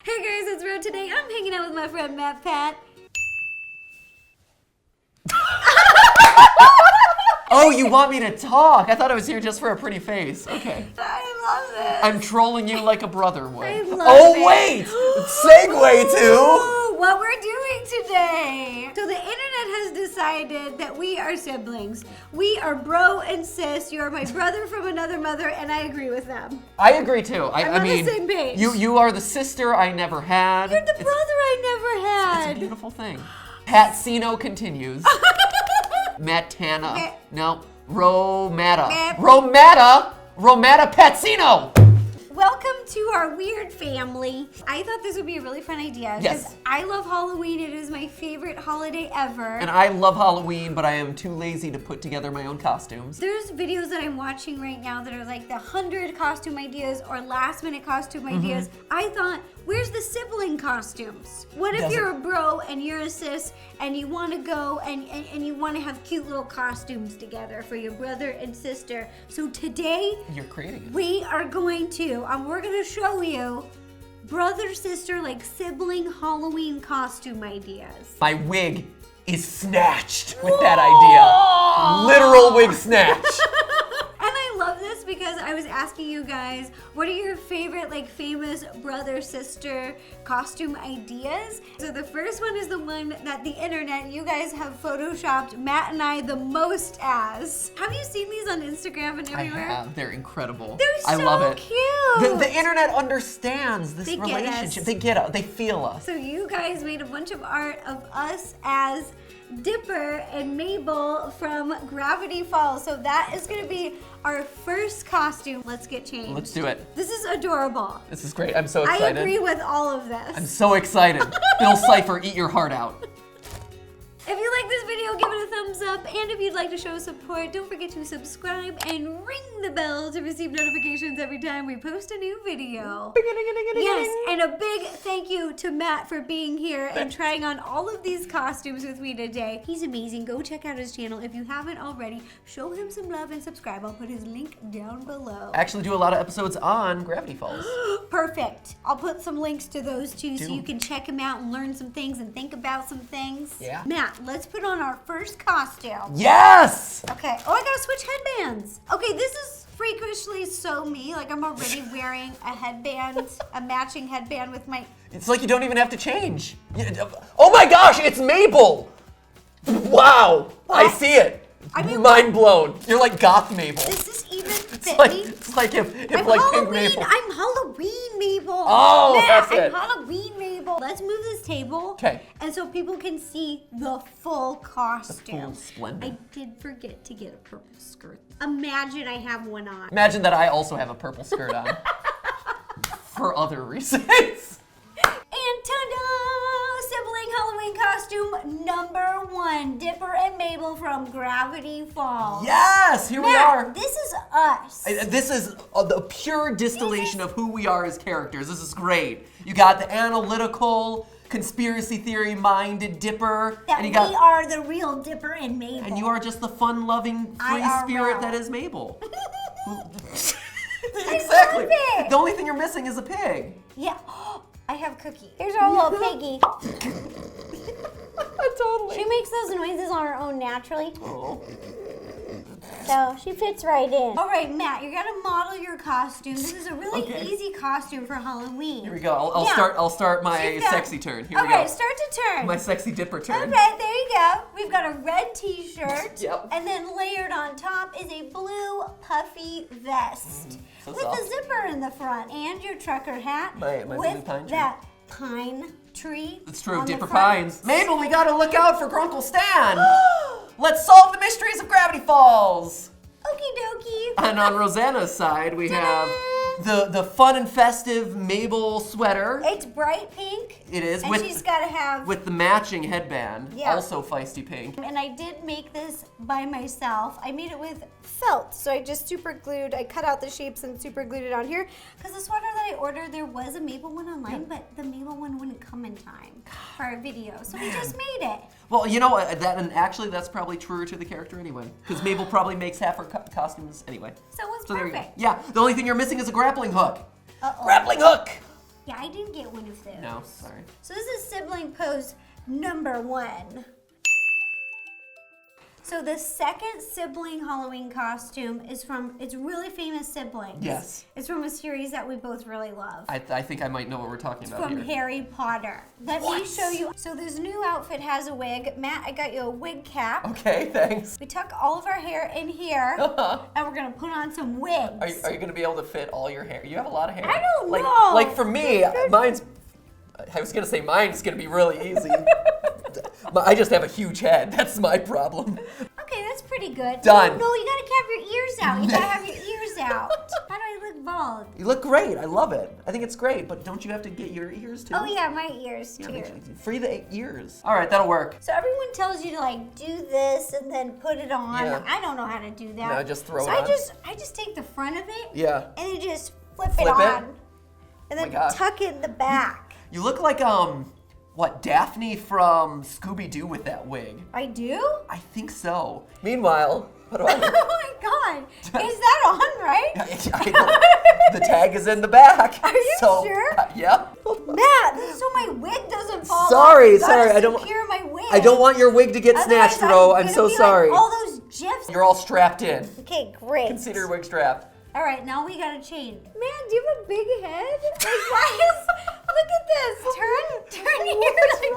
Hey guys, it's Ro. Today I'm hanging out with my friend MatPat. Oh, you want me to talk? I thought I was here just for a pretty face. Okay. I love it. I'm trolling you like a brother would. I love oh, it. wait! Segue to... What we're doing today. So the internet has decided that we are siblings. We are bro and sis. You are my brother from another mother, and I agree with them. I agree too. I'm on the same page. You are the sister I never had. You're the brother I never had. It's a beautiful thing. Pansino continues. Matana. No. Romata. Romata Pansino. Welcome to our weird family. I thought this would be a really fun idea because Yes. I love Halloween. It is my favorite holiday ever. And I love Halloween, but I am too lazy to put together my own costumes. There's videos that I'm watching right now that are like the 100 costume ideas or last minute costume ideas. I thought, where's the sibling costumes? What if you're a bro and you're a sis and you want to go and you want to have cute little costumes together for your brother and sister? So today, You're creating it. we are going to, we're going to show you brother, sister, like sibling Halloween costume ideas. My wig is snatched with that idea. Literal wig snatch. And I love this because I was asking you guys, what are your favorite like famous brother sister costume ideas? So the first one is the one that the internet, you guys have photoshopped Matt and I the most as. Have you seen these on Instagram and I everywhere? have. They're incredible. They're so I love it. cute. The internet understands this They get relationship. us. They get us. They feel us. So you guys made a bunch of art of us as Dipper and Mabel from Gravity Falls. So that is gonna be our first costume. Let's get changed. Let's do it. This is adorable. This is great. I'm so I excited. agree with all of this. I'm so excited. Bill Cipher, eat your heart out. If you like this video, give it a thumbs up. And if you'd like to show support, don't forget to subscribe and ring the bell to receive notifications every time we post a new video. Yes, and a big thank you to Matt for being here and trying on all of these costumes with me today. He's amazing. Go check out his channel. If you haven't already, show him some love and subscribe. I'll put his link down below. Actually do a lot of episodes on Gravity Falls. Perfect. I'll put some links to those too so Do. you can check them out and learn some things and think about some things. Yeah. Matt, let's put on our first costume. Yes! Okay. Oh, I gotta switch headbands. Okay, this is freakishly so me. Like I'm already wearing a headband, a matching headband with my... It's like you don't even have to change. Oh my gosh, it's Mabel! Wow, I What? see it. I mean, mind blown. You're like goth Mabel. Does this even fit It's like, me? it's like if I'm like Halloween. Pink Mabel. I'm Halloween Mabel. Oh, Matt, that's it. I'm Halloween Mabel. Let's move this table. 'Kay. And so people can see the full costume. full splendor. I did forget to get a purple skirt. Imagine I have one on. Imagine that I also have a purple skirt on. For other reasons. And ta-da! Sibling Halloween costume number 1. Dipper and Mabel from Gravity Falls. Yes, here we Matt, are. this is us. This is the pure distillation of who we are as characters. This is great. You got the analytical, conspiracy theory minded Dipper, That and you we got are the real Dipper and Mabel. and you are just the fun-loving, free IRL. spirit that is Mabel. I Exactly. love it. The only thing you're missing is a pig. Yeah. I have Cookie. Here's our little piggy. Totally. She makes those noises on her own naturally. Oh. So she fits right in. All right, Matt, you're gonna model your costume. This is a really Okay. easy costume for Halloween. Here we go. I'll Yeah. start my You've got- sexy turn. Here we Okay, go. start to turn. My sexy Dipper turn. Okay, there you go. We've got a red t-shirt. Yep. And then layered on top is a blue puffy vest. So with soft. a zipper in the front. And your trucker hat. My blue with pine tree. that pine tree. It's true, on the Dipper front. Pines. Mabel, we gotta look out for Grunkle Stan. Let's solve the mysteries of Gravity Falls. Okie dokie. And on Rosanna's side, we have the fun and festive Mabel sweater. It's bright pink. It is And she's got to have... with the matching headband, Yeah. also feisty pink. And I did make this by myself. I made it with felt. So I just super glued, I cut out the shapes and super glued it on here. Because the sweater that I ordered, there was a Mabel one online, but the Mabel one wouldn't come in time for our video. So we just made it. Well, you know what? And actually, that's probably truer to the character anyway, because Mabel probably makes half her costumes anyway. So it was So there you go. perfect. Yeah, the only thing you're missing is a grappling hook. Uh-oh. Grappling hook. Yeah, I didn't get one of those. No, sorry. So this is sibling pose number 1. So the second sibling Halloween costume is from, it's really famous Siblings. Yes. It's from a series that we both really love. I think I might know what we're talking about From here. Harry Potter. Let me show you. So this new outfit has a wig. Matt, I got you a wig cap. Okay, thanks. We tuck all of our hair in here, and we're gonna put on some wigs. Are you gonna be able to fit all your hair? You have a lot of hair. I don't know. Like for me, mine's, I was gonna say mine's gonna be really easy. I just have a huge head. That's my problem. Okay, that's pretty good. Done. No, you gotta have your ears out. You gotta have your ears out. How do I look bald? You look great. I love it. I think it's great, but don't you have to get your ears too? Oh yeah, my ears too. Free the ears. All right, that'll work. So everyone tells you to like do this and then put it on. Yeah. I don't know how to do that. No, just throw it on. on. I just take the front of it. Yeah. And then just flip it Flip on. it? And Oh then my gosh. tuck it in the back. You look like what, Daphne from Scooby-Doo with that wig. I do? I think so. Meanwhile, what do I look? Oh my god. Is that on, right? The tag is in the back. Are you sure? Yeah. Matt, so my wig doesn't fall off. Sorry, You gotta I don't. secure my wig. I don't want your wig to get Otherwise, snatched, bro. I'm gonna so be sorry. Like all those gifs. You're all strapped in. Okay, great. Consider your wig strapped. All right, now we gotta change. Man, do you have a big head? Like, why is? Look at this. Turn here. Like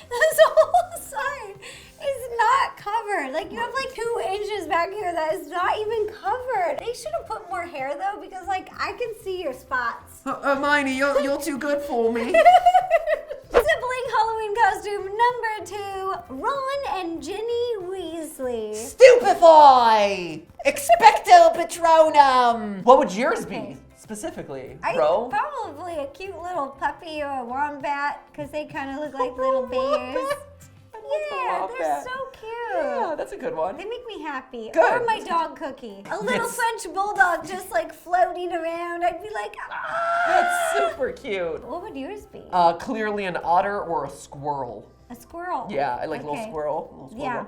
this whole side is not covered. Like you have like 2 inches back here that is not even covered. They should have put more hair though, because like I can see your spots. Hermione, you're too good for me. Sibling Halloween costume number 2: Ron and Ginny Weasley. Stupefy! Expecto Patronum! What would yours be, specifically, bro? Probably a cute little puppy or a wombat, because they kind of look like little bears. Yeah, they're so cute. Yeah, that's a good one. They make me happy. Good. Or my dog Cookie. A little French bulldog just like floating around. I'd be like, ah! That's super cute. What would yours be? Clearly an otter or a squirrel. A squirrel. Yeah, I like Okay. little squirrel. Yeah.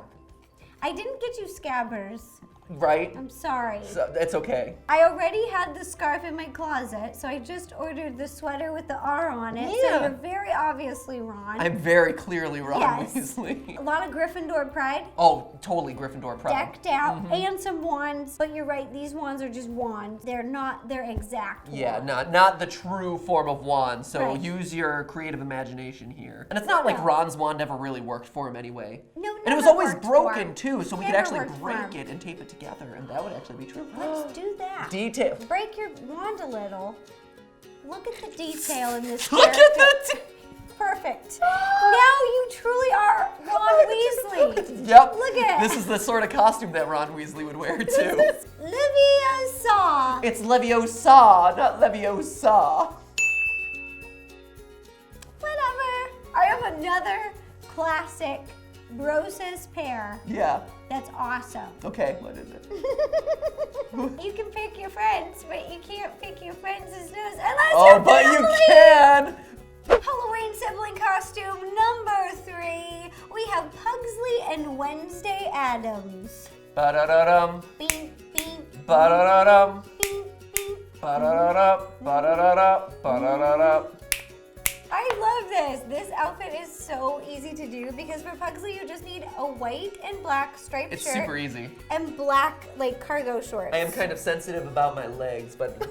I didn't get you scabbers. Right? I'm sorry. So, it's okay. I already had the scarf in my closet, so I just ordered the sweater with the R on it. Yeah. So you're very obviously Ron. I'm very clearly Ron Yes. Weasley. A lot of Gryffindor pride. Oh, totally Gryffindor proud. Decked out, and some wands. But you're right, these wands are just wands. They're not their exact Yeah, wand. not the true form of wand, so Right. use your creative imagination here. And it's not like No. Ron's wand ever really worked for him anyway. No, And it was never always worked for broken him. too, so we could Never actually worked for break him. it and tape it together, and that would actually be true. Let's do that. Detail. Break your wand a little. Look at the detail in this Look at character. that! Perfect. Now you truly are Ron Weasley. Yep. Look at This is the sort of costume that Ron Weasley would wear too. Leviosa. It's Leviosa, not Leviosa. Whatever. I have another classic Broses pair. Yeah. That's awesome. Okay, what is it? You can pick your friends, but you can't pick your friends' nose unless Oh, you're but you family. can! Halloween sibling costume number 3. We have Pugsley and Wednesday Addams. Ba-da-da-dum, Bing, bing, ba-da-da-dum, bing, bing. ba-da-da-da, ba-da-da-da, ba-da-da-da. I love this. This outfit is so easy to do because for Pugsley you just need a white and black striped It's shirt super easy. and black like cargo shorts. I am kind of sensitive about my legs, but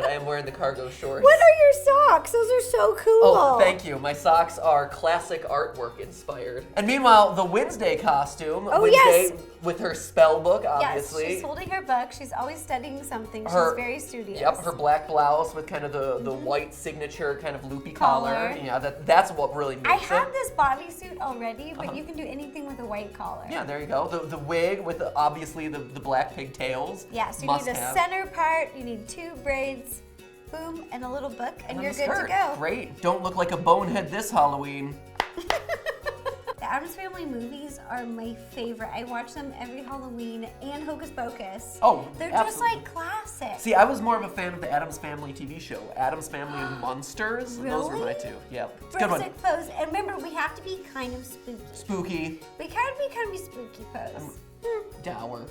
I am wearing the cargo shorts. What are your socks? Those are so cool. Oh, thank you. My socks are classic artwork inspired. And meanwhile, the Wednesday costume. Oh, Wednesday yes. with her spell book, Yes, obviously. she's holding her book. She's always studying something. She's very studious. Yep, her black blouse with kind of the white signature kind of loopy collar. Yeah, that's what really makes I it. have this bodysuit already, but you can do anything with a white collar. Yeah, there you go. The wig with obviously the black pigtails. Yeah, so you Must need a have. center part, you need 2 braids, boom, and a little book, and then you're the good to skirt. go. Great. Don't look like a bonehead this Halloween. The Addams Family movies are my favorite. I watch them every Halloween and Hocus Pocus. Oh, They're absolutely. just like classics. See, I was more of a fan of the Addams Family TV show. Addams Family and Monsters. Those were my Really? 2. Yep. It's a good one. Brosic pose. And remember, we have to be kind of spooky. Spooky. We kind of be spooky pose. Dour.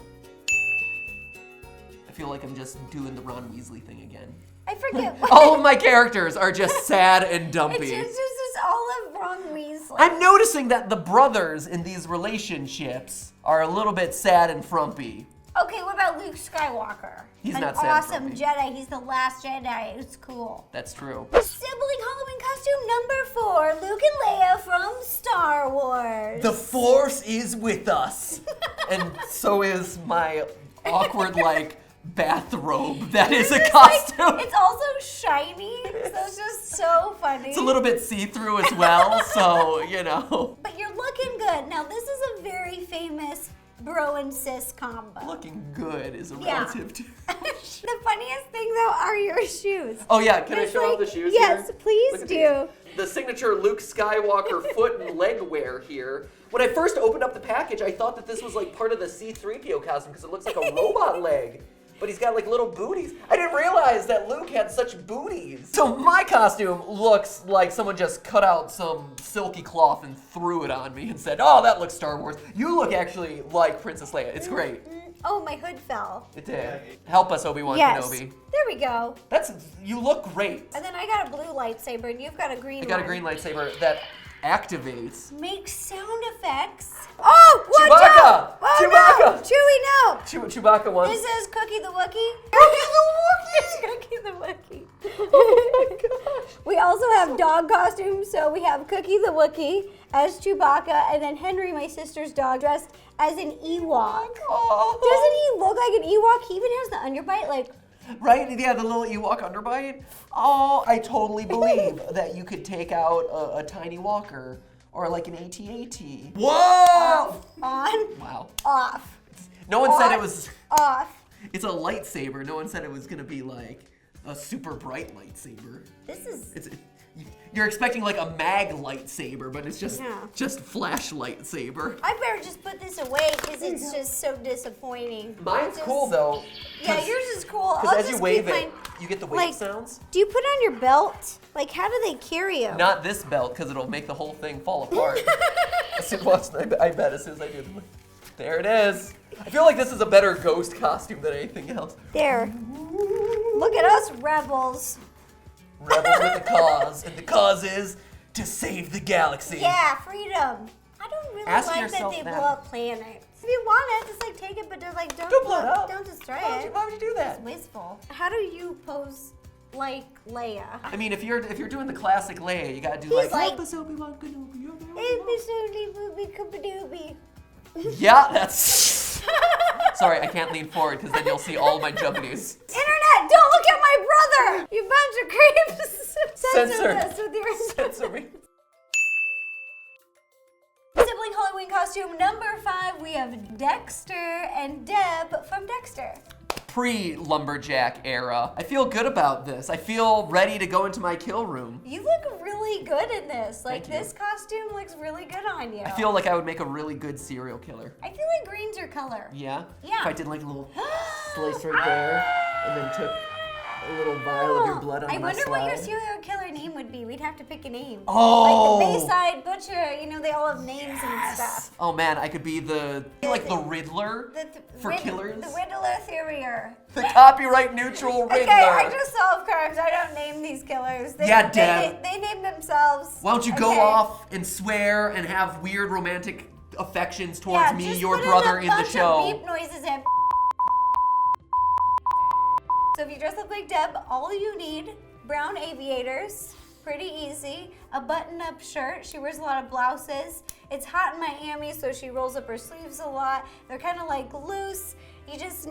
I feel like I'm just doing the Ron Weasley thing again. I forget what. All of my characters are just sad and dumpy. It's just this olive wrong Weasley. I'm noticing that the brothers in these relationships are a little bit sad and frumpy. Okay, what about Luke Skywalker? He's An not sad and awesome frumpy. Jedi. He's the last Jedi. It's cool. That's true. Sibling Halloween costume number 4, Luke and Leia from Star Wars. The Force is with us. And so is my awkward, bathrobe that is a costume. It's also shiny, so it's just so funny. It's a little bit see-through as well, so, But you're looking good. Now, this is a very famous bro and sis combo. Looking good is a Yeah. relative to... The funniest thing, though, are your shoes. Oh, yeah. Can It's I show off the shoes yes, here? please Look at do. The signature Luke Skywalker foot and leg wear here. When I first opened up the package, I thought that this was part of the C-3PO costume because it looks like a robot leg. But he's got little booties. I didn't realize that Luke had such booties. So my costume looks like someone just cut out some silky cloth and threw it on me and said, oh, that looks Star Wars. You look actually like Princess Leia. It's great. Oh, my hood fell. It did. Help us, Obi-Wan Yes. Kenobi. There we go. You look great. And then I got a blue lightsaber, and you've got a green I got a one. green lightsaber that activates. Makes sound effects. Oh, watch Chewbacca! out! Oh, Chewbacca! no! Chewie, no! Chewbacca wants. This is Cookie the Wookiee. Cookie Cookie the Wookiee. Oh my gosh. We also have dog costumes, so we have Cookie the Wookiee as Chewbacca, and then Henry, my sister's dog, dressed as an Ewok. Oh. Doesn't he look like an Ewok? He even has the underbite, Right? Yeah, the little Ewok underbite. Oh, I totally believe that you could take out a tiny walker or an AT-AT. Whoa! on, Wow. off, No one said it was. off. It's a lightsaber. No one said it was gonna be a super bright lightsaber. This is... You're expecting a mag lightsaber, but it's just Yeah. just flash lightsaber. I better just put this away because it's just so disappointing. Mine's Just- cool though. Yeah, yours is cool. Because I'll as you just wave keep it, mine. you get the wave Like- sounds. Do you put on your belt? How do they carry you? Not this belt, because it'll make the whole thing fall apart. I bet as soon as I do the... There it is. I feel like this is a better ghost costume than anything else. There. Look at us, rebels. Rebels with the cause, and the cause is to save the galaxy. Yeah, freedom. I don't really Ask like that yourself they that. blow up planets. If you want it, just take it, but they're Don't blow it up. don't destroy Why it. would you do that? It's wasteful. How do you pose like Leia? I mean, if you're doing the classic Leia, you gotta do He's like- "Help us, Obi-Wan Kenobi, you're the Hey, Obi-Wan." Mr. Doobie Kabadoobie. Yeah, that's... Sorry, I can't lean forward because then you'll see all my jumblies. Internet, don't look at my brother! You bunch of creeps! Censor. this with your Censor me. Sibling Halloween costume number 5, we have Dexter and Deb from Dexter. Pre-lumberjack era. I feel good about this. I feel ready to go into my kill room. You look really good in this. Thank you. This costume looks really good on you. I feel like I would make a really good serial killer. I feel like green's your color. Yeah? Yeah. If I did a little slice right there, and then took a little vial of your blood on I my wonder slide. what your serial killer name would be. We'd have to pick a name. Oh! Like the Bayside Butcher, they all have names and stuff. Oh man, I could be the Riddler for The killers. Riddler Terrier. The copyright neutral Riddler. Okay, I just solve crimes. I don't name these killers. Yeah, Deb. They name themselves. Why don't you go Okay. off and swear and have weird romantic affections towards Yeah, me, just your put brother, a in the bunch show? Of beep noises and so if you dress up like Deb, all you need, brown aviators, pretty easy, a button-up shirt. She wears a lot of blouses. It's hot in Miami, so she rolls up her sleeves a lot. They're kind of loose.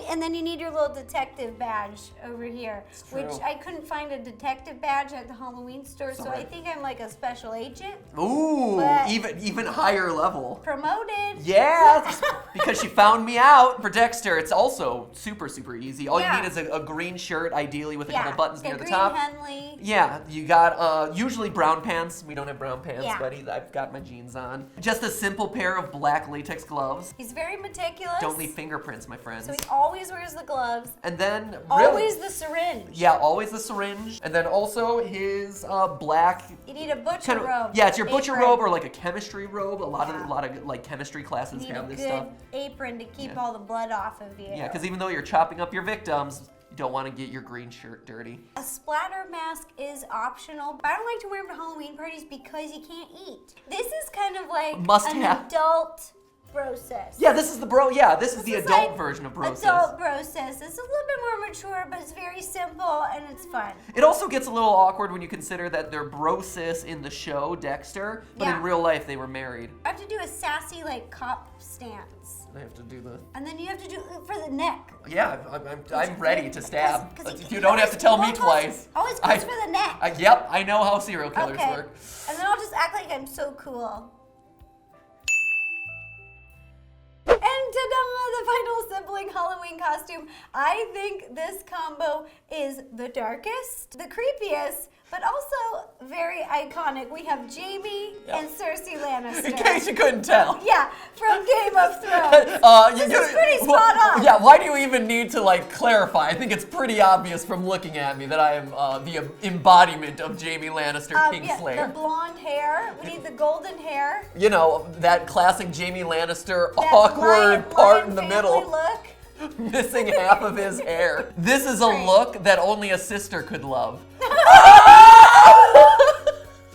And then you need your little detective badge over here, true. which I couldn't find a detective badge at the Halloween store, so Sorry. I think I'm like a special agent. Ooh, But- even higher level. Promoted. Yeah, because she found me out for Dexter. It's also super, super easy. All Yeah. you need is a green shirt, ideally with a couple buttons near the green top. Henley. Yeah, you got usually brown pants. We don't have brown pants, Yeah. but I've got my jeans on. Just a simple pair of black latex gloves. He's very meticulous. Don't leave fingerprints, my friends. So he always wears the gloves. And then Always the syringe. yeah, always the syringe. And then also his black You need a butcher robe. yeah, it's your butcher apron. robe or a chemistry robe. A lot Yeah. of chemistry classes You need have a this good stuff. apron to keep Yeah. all the blood off of you. Yeah, because even though you're chopping up your victims, you don't want to get your green shirt dirty. A splatter mask is optional, but I don't like to wear them to Halloween parties because you can't eat. This is kind of like an adult brosis. Yeah, this is the the adult version of brosis. Adult brosis. It's a little bit more mature, but it's very simple and it's fun. It also gets a little awkward when you consider that they're brosis in the show, Dexter, but in real life they were married. I have to do a sassy like cop stance. I have to do the... And then you have to do it for the neck. Yeah, I'm ready to stab. You don't have to tell me twice. Always goes for the neck. Yep, I know how serial killers work. And then I'll just act like I'm so cool. And ta-da! The final sibling Halloween costume. I think this combo is the darkest, the creepiest, but also very iconic. We have Jaime and Cersei Lannister. In case you couldn't tell. Yeah, from Game of Thrones. This is pretty spot on. Yeah, why do you even need to like clarify? I think it's pretty obvious from looking at me that I am the embodiment of Jaime Lannister, Kingslayer. The blonde hair. We need the golden hair. You know, that classic Jaime Lannister awkward part in the middle. Look. Missing half of his hair. This is a look that only a sister could love.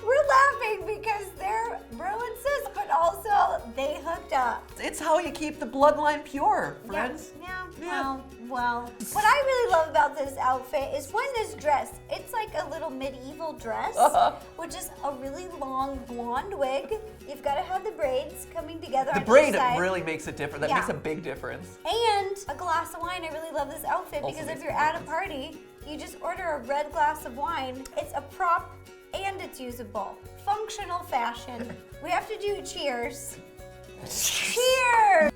We're laughing because they're bro and sis, but also they hooked up. It's how you keep the bloodline pure, friends. Yeah. Well. What I really love about this outfit is when this dress, it's like a little medieval dress, which is a really long blonde wig. You've got to have the braids coming together on each side. The braid really makes it different. That makes a big difference. And a glass of wine. I really love this outfit because if you're at a party, you just order a red glass of wine. It's a prop and it's usable. Functional fashion. We have to do cheers. Cheers!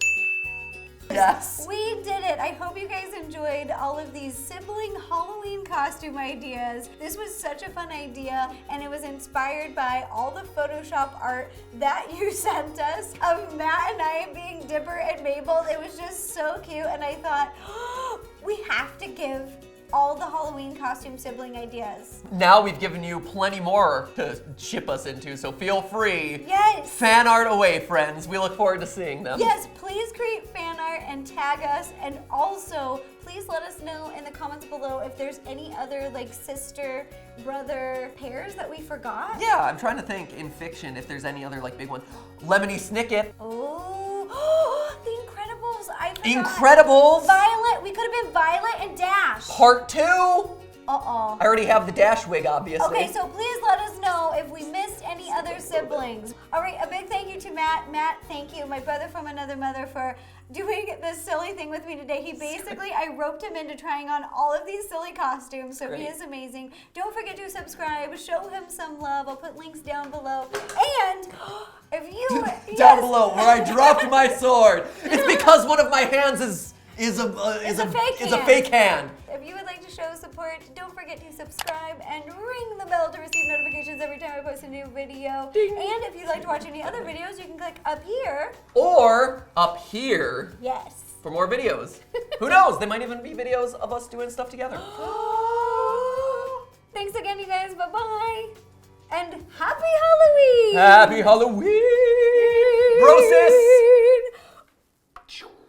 Yes. We did it. I hope you guys enjoyed all of these sibling Halloween costume ideas. This was such a fun idea, and it was inspired by all the Photoshop art that you sent us of Matt and I being Dipper and Mabel. It was just so cute, and I thought, oh, we have to give all the Halloween costume sibling ideas. Now we've given you plenty more to ship us into, so feel free. Yes. Fan art away, friends. We look forward to seeing them. Yes, please create fan art and tag us, and also please let us know in the comments below if there's any other like sister, brother pairs that we forgot. Yeah, I'm trying to think in fiction if there's any other like big ones. Lemony Snicket. Oh, the Incredibles. I forgot. Incredibles. Violet. We could have been Violet and Dash. Part 2. Uh-oh. I already have the Dash wig, obviously. Okay, so please let us know if we missed any other siblings. All right, a big thank you to Matt. Matt, thank you, my brother from another mother, for doing this silly thing with me today. He basically, I roped him into trying on all of these silly costumes, so he is amazing. Don't forget to subscribe, show him some love. I'll put links down below. And if you... down below, where I dropped my sword. It's because one of my hands is a fake hand. If you would like to show support, don't forget to subscribe and ring the bell to receive notifications every time I post a new video. Ding. And if you'd like to watch any other videos, you can click up here. Or up here. Yes. For more videos. Who knows? They might even be videos of us doing stuff together. Thanks again, you guys. Bye-bye. And happy Halloween! Happy Halloween! Brosis!